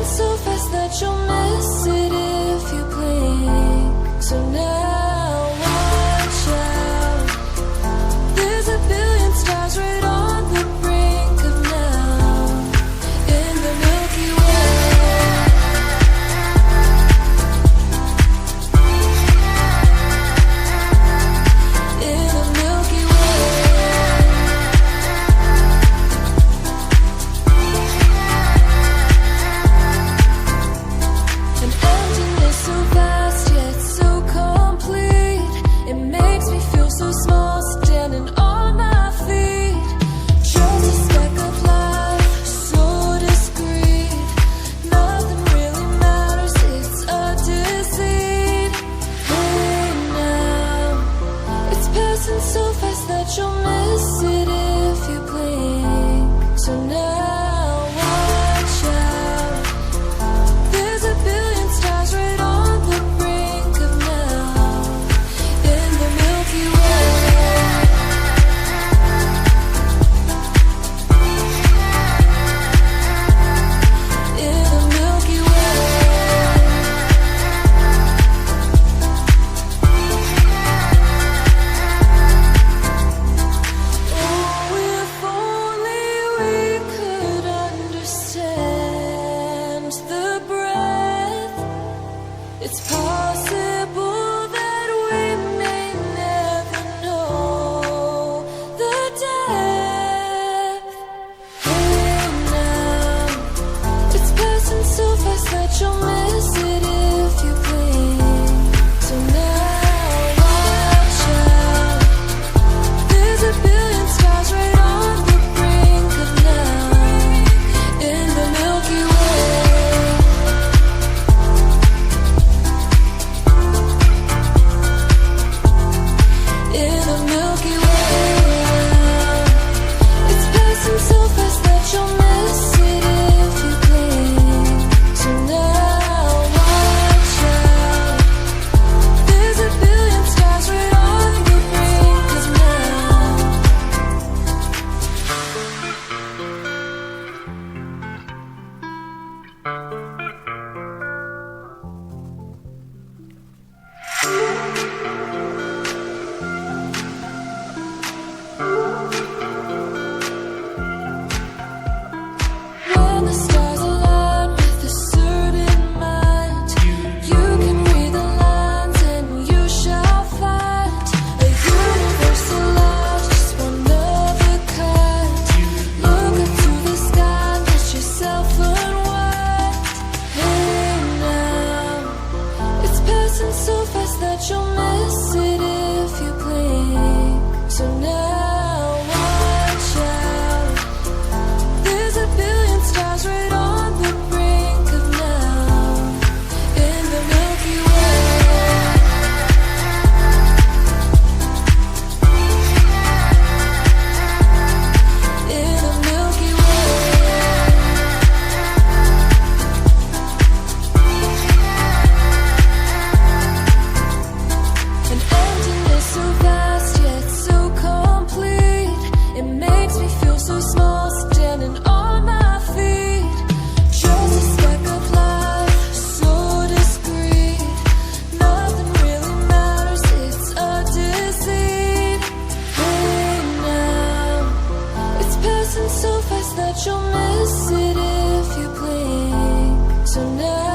so fast that you'll miss it if you blink. So now watch out. There's a billion stars right on the brink of now in the Milky Way. In the Milky Way. An emptiness so vast yet so complete. It makes me feel so small, standing on my feet. Just a speck of light, so discreet. Nothing really matters, it's a deceit. Hey now, it's passing so fast that you'll miss it if you blink. So now watch out. There's a billion stars right on the brink of now in the Milky Way. In the Milky Way. Oh, if only we could understand the breath. It's possible that we may never know the depth. Hey now, it's passing so fast that you'll miss it if you blink. So now watch out. There's a billion stars right on the brink of now in the Milky Way. In the Milky Way. It's passing so fast that you'll miss it if you blink. So now watch out. There's a billion stars right on the brink of now. When the stars align with a certain mind, you can read the lines and you shall find a universal love, just one of a kind. Look up to the sky, let yourself unwind. Hey now, it's passing so fast that you'll miss it if you blink. So now watch out. There's a billion stars right on the brink of now in the Milky Way. In the Milky Way. An emptiness so vast yet so complete. It makes me feel so small, standing on my feet. Just a speck of light, so discreet. Nothing really matters, it's a deceit. Hey now, it's passing so fast that you'll miss it if you blink. So now